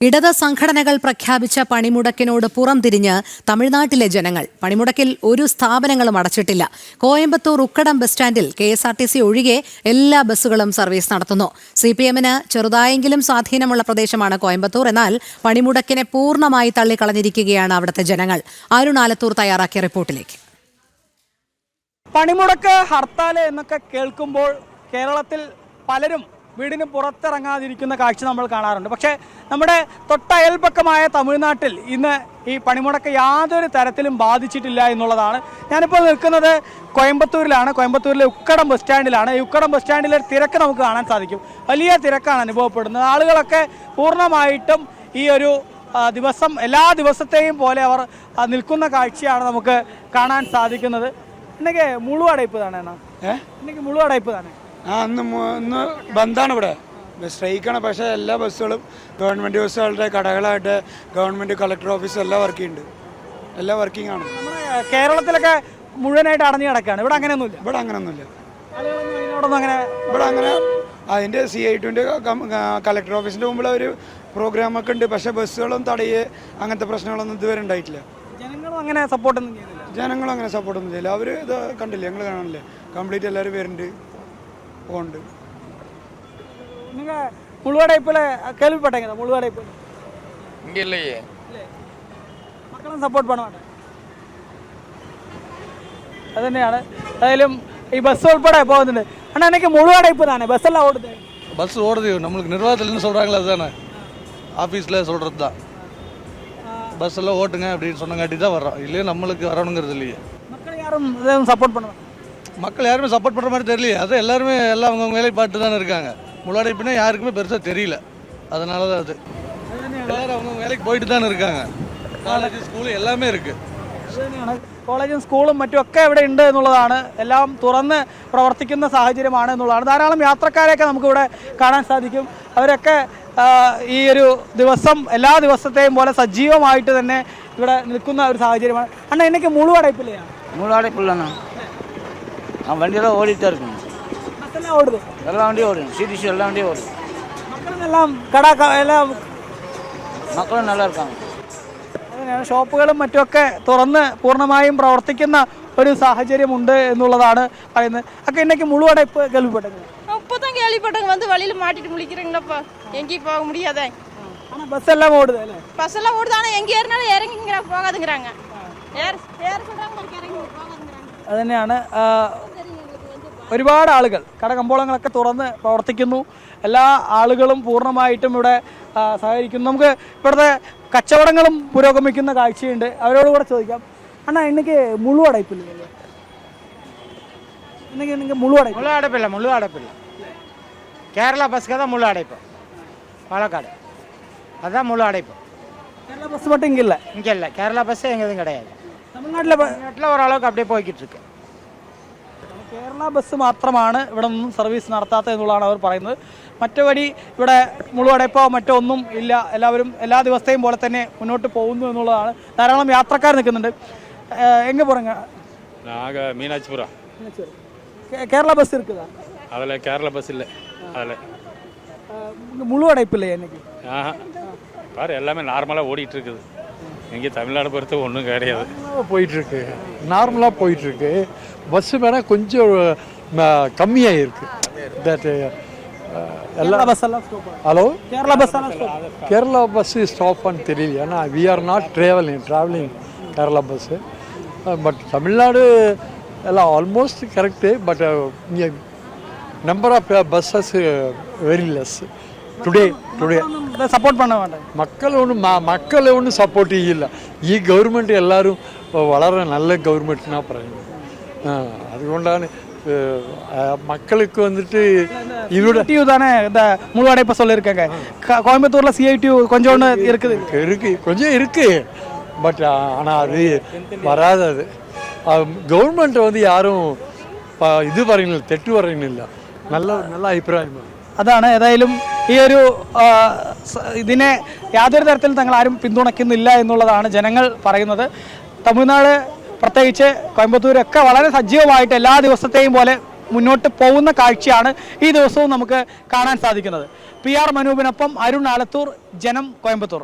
ഇടത് സംഘടനകൾ പ്രഖ്യാപിച്ച പണിമുടക്കിനോട് പുറംതിരിഞ്ഞ് തമിഴ്നാട്ടിലെ ജനങ്ങൾ. പണിമുടക്കിൽ ഒരു സ്ഥാപനങ്ങളും അടച്ചിട്ടില്ല. കോയമ്പത്തൂർ ഉക്കടം ബസ് സ്റ്റാൻഡിൽ KSRTC ഒഴികെ എല്ലാ ബസ്സുകളും സർവീസ് നടത്തുന്നു. CPM-ന് ചെറുതായെങ്കിലും സ്വാധീനമുള്ള പ്രദേശമാണ് കോയമ്പത്തൂർ. എന്നാൽ പണിമുടക്കിനെ പൂർണ്ണമായി തള്ളിക്കളഞ്ഞിരിക്കുകയാണ് അവിടുത്തെ ജനങ്ങൾ. അരുൺ ആലത്തൂർ തയ്യാറാക്കിയ റിപ്പോർട്ടിലേക്ക്. പണിമുടക്ക്, ഹർത്താൽ എന്നൊക്കെ കേൾക്കുമ്പോൾ കേരളത്തിൽ പലരും വീടിന് പുറത്തിറങ്ങാതിരിക്കുന്ന കാഴ്ച നമ്മൾ കാണാറുണ്ട്. പക്ഷേ നമ്മുടെ തൊട്ടയൽപക്കമായ തമിഴ്നാട്ടിൽ ഇന്ന് ഈ പണിമുടക്ക് യാതൊരു തരത്തിലും ബാധിച്ചിട്ടില്ല എന്നുള്ളതാണ്. ഞാനിപ്പോൾ നിൽക്കുന്നത് കോയമ്പത്തൂരിലാണ്. കോയമ്പത്തൂരിലെ ഉക്കടം ബസ് സ്റ്റാൻഡിലാണ്. ഈ ഉക്കടം ബസ് സ്റ്റാൻഡിലെ തിരക്ക് നമുക്ക് കാണാൻ സാധിക്കും. വലിയ തിരക്കാണ് അനുഭവപ്പെടുന്നത്. ആളുകളൊക്കെ പൂർണ്ണമായിട്ടും ഈ ഒരു ദിവസം എല്ലാ ദിവസത്തെയും പോലെ അവർ നിൽക്കുന്ന കാഴ്ചയാണ് നമുക്ക് കാണാൻ സാധിക്കുന്നത്. ഇന്നൊക്കെ മുഴുവടയ്പ് തന്നെ ഇന്നൊക്കെ മുഴുവടയ്പ് തന്നെ ഇന്ന് ബന്ധാണ് ഇവിടെ, സ്ട്രൈക്കാണ്. പക്ഷേ എല്ലാ ബസ്സുകളും ഗവൺമെൻറ് ബസ്സുകളുടെ കടകളായിട്ട് ഗവൺമെൻറ് കളക്ടർ ഓഫീസ് എല്ലാം വർക്കിംഗ് ഉണ്ട്, എല്ലാം വർക്കിംഗ് ആണ്. കേരളത്തിലൊക്കെ മുഴുവനായിട്ട് അടഞ്ഞു കിടക്കുകയാണ്. ഇവിടെ അങ്ങനെയൊന്നുമില്ല. ഇവിടെ അങ്ങനെയൊന്നുമില്ല. ഇവിടെ അങ്ങനെ അതിൻ്റെ CI2-ൻ്റെ കളക്ടർ ഓഫീസിൻ്റെ മുമ്പിൽ ഒരു പ്രോഗ്രാമൊക്കെ ഉണ്ട്. പക്ഷേ ബസ്സുകളും തടയേ അങ്ങനത്തെ പ്രശ്നങ്ങളൊന്നും ഇതുവരെ ഉണ്ടായിട്ടില്ല. ജനങ്ങളും അങ്ങനെ സപ്പോർട്ടൊന്നും ചെയ്യുന്നില്ല. ജനങ്ങളും അങ്ങനെ സപ്പോർട്ടൊന്നും ചെയ്യില്ല. അവർ ഇത് കണ്ടില്ലേ, ഞങ്ങൾ കാണാനില്ലേ, കംപ്ലീറ്റ് എല്ലാവരും വരുന്നുണ്ട്, പോകുന്നുണ്ട്. നിങ്ങൾ മുഴുവടയ്പിലെ കേൾവിപ്പെട്ടെങ്കിൽ മുഴുവടയ്പ് இங்கே இல்லையே, മക്കളും സപ്പോർട്ട് പണ വേണ്ട. അത് തന്നെയാണ്. ഏതായാലും ഈ ബസ് ഉൾപ്പെടെ പോകുന്നുണ്ട്. ஆனால் எனக்கு முழுவடைப்பு தானே, பஸ் எல்லாம் ஓடுது. பஸ் ஓடுது, நம்மளுக்கு நிர்வாகத்தில் என்ன சொல்கிறாங்களோ அதுதானே, ஆஃபீஸில் சொல்கிறது தான். பஸ் எல்லாம் ஓட்டுங்க அப்படின்னு சொன்னங்காட்டி தான் வர்றோம், இல்லையே நம்மளுக்கு வரணுங்கிறது இல்லையே. மக்கள் யாரும் சப்போர்ட் பண்ணுவாங்க. மக்கள் யாருமே சப்போர்ட் பண்ணுற மாதிரி தெரியலையே. அது எல்லாருமே எல்லாம் அவங்கவுங்க வேலையை பார்த்து தானே இருக்காங்க. முன்னாடிப்பின்னா யாருக்குமே பெருசாக தெரியல. அதனால தான் அது எல்லோரும் அவங்கவுங்க வேலைக்கு போயிட்டு தானே இருக்காங்க. காலேஜ் സ്കൂൾ എല്ലാമേ இருக்குது. കോളേജും സ്കൂളും മറ്റുമൊക്കെ ഇവിടെ ഉണ്ട് എന്നുള്ളതാണ്. എല്ലാം തുറന്ന് പ്രവർത്തിക്കുന്ന സാഹചര്യമാണ് എന്നുള്ളതാണ്. ധാരാളം യാത്രക്കാരെയൊക്കെ നമുക്കിവിടെ കാണാൻ സാധിക്കും. അവരൊക്കെ ഈ ഒരു ദിവസം എല്ലാ ദിവസത്തെയും പോലെ സജീവമായിട്ട് തന്നെ ഇവിടെ നിൽക്കുന്ന ഒരു സാഹചര്യമാണ്. അണ്ണാ എനിക്ക് മുഴുവടയ്പില്ലേ? முழுவடைப்புள்ளண்ணா, வண்டியெல்லாம் ஓடிட்டு இருக்கும். ബസ്സെല്ലാം ഓടുது, எல்லா வண்டியும் ஓடும், CTC எல்லா வண்டியும் ஓடும். மக்களும் എല്ലാം மக்களும் நல்லா இருக்காங்க. അങ്ങനെയാണ്. ഷോപ്പുകളും മറ്റുമൊക്കെ തുറന്ന് പൂർണ്ണമായും പ്രവർത്തിക്കുന്ന ഒരു സാഹചര്യമുണ്ട് എന്നുള്ളതാണ് പറയുന്നത്. ഒക്കെ இன்னைக்கு முழுவடைப்பு கேள்விப்பட்டது. அப்பதான் கேள்விப்பட்டங்க, வந்து வழியில மாட்டிட்டு முழிக்கிறீங்களப்பா, எங்கேயும் போக முடியாதே. ஆனா பஸ் எல்லாம் ஓடுது இல்ல? பஸ் எல்லாம் ஓடுது, ஆனா எங்க ஏறினாலும் இறங்கிங்க போகாதுங்கறாங்க. ஏற சொல்றாங்க, நமக்கு இறங்கி போகாதுங்கறாங்க. അത് തന്നെയാണ്. ഒരുപാട് ആളുകൾ കടകമ്പോളങ്ങളൊക്കെ തുറന്ന് പ്രവർത്തിക്കുന്നു. എല്ലാ ആളുകളും പൂർണ്ണമായിട്ടും ഇവിടെ സഹകരിക്കുന്നു. നമുക്ക് ഇവിടുത്തെ കച്ചവടങ്ങളും പുരോഗമിക്കുന്ന കാഴ്ചയുണ്ട്. അവരോട് കൂടെ ചോദിക്കാം. അണ്ണാ ഇന്നേക്ക് മുഴുവടയ്പില്ലേ? ഇന്നേക്ക് முழு அடைப்பில்லை. கேரளா பஸ்க்கு தான் முழு அடைப்பு. பாலக்காடு அதுதான் முழு அடைப்பு. കേരള ബസ് மட்டும் இங்கே இல்லை. இங்கே இல்லை, கேரளா பஸ் எங்கேயும் கிடையாது. തമിഴ്നാട്ടിലെ ஓரளவுக்கு அப்படியே போய்கிட்டு இருக்கு. കേരള ബസ് മാത്രമാണ് ഇവിടെ നിന്നും സർവീസ് നടത്താത്തത് എന്നുള്ളതാണ് അവർ പറയുന്നത്. മറ്റു വഴി ഇവിടെ മുഴുവടയ്പോ മറ്റോ ഒന്നും ഇല്ല. എല്ലാവരും എല്ലാ ദിവസത്തെയും പോലെ തന്നെ മുന്നോട്ട് പോകുന്നു എന്നുള്ളതാണ്. ധാരാളം യാത്രക്കാർ നിൽക്കുന്നുണ്ട്. എங்கே போகிறங்க? நாங்கள் மீனாட்சிபுரம். கேரளா பஸ் இருக்குதா? அதில் கேரளா பஸ் இல்லை. அதில் முழுவடைப்பு இல்லையா இன்னைக்கு? பாரு, எல்லாமே நார்மலாக ஓடிட்டு இருக்குது. இங்கே தமிழ்நாடு பொறுத்து ஒன்றும் கிடையாது. போயிட்டுருக்கு, நார்மலாக போயிட்டுருக்கு. பஸ்ஸு வேணால் கொஞ்சம் கம்மியாக இருக்குது. தட் எல்லா பஸ்ஸெல்லாம் ஹலோ, கேரளா பஸ்ஸெல்லாம் கேரளா பஸ்ஸு ஸ்டாப்பான்னு தெரியல. ஏன்னா we are not travelling Kerala bus. But Tamil Nadu எல்லாம் ஆல்மோஸ்ட் கரெக்டு. பட் இங்கே number of buses very less today support പണ വേണ്ട. മക്കളെ ഒന്നും സപ്പോർട്ട് ചെയ്യില്ല. ഈ ഗവൺമെൻറ് എല്ലാവരും വളരെ നല്ല ഗവൺമെൻറ്റിനാണ് പറയുന്നത്. അതുകൊണ്ടാണ് மக்களுக்கு வந்துட்டு இவரோட டியூ தானே இந்த முழுவடைப்பை சொல்லியிருக்காங்க. கோயம்புத்தூரில் CI2 கொஞ்சம் கொஞ்சம் இருக்கு. பட் ஆனால் அது வராது. அது கவர்மெண்ட் வந்து யாரும் ഇത് പറയുന്നില്ല, തെറ്റു പറയുന്നില്ല. നല്ല അഭിപ്രായമാണ്. അതാണ്. ഏതായാലും ഈ ഒരു ഇതിനെ യാതൊരു തരത്തിലും തങ്ങൾ ആരും പിന്തുണയ്ക്കുന്നില്ല എന്നുള്ളതാണ് ജനങ്ങൾ പറയുന്നത്. തമിഴ്നാട് പ്രത്യേകിച്ച് കോയമ്പത്തൂരൊക്കെ വളരെ സജീവമായിട്ട് എല്ലാ ദിവസത്തെയും പോലെ മുന്നോട്ട് പോകുന്ന കാഴ്ചയാണ് ഈ ദിവസവും നമുക്ക് കാണാൻ സാധിക്കുന്നത്. PR മനൂപിനൊപ്പം അരുൺ ആലത്തൂർ, ജനം, കോയമ്പത്തൂർ.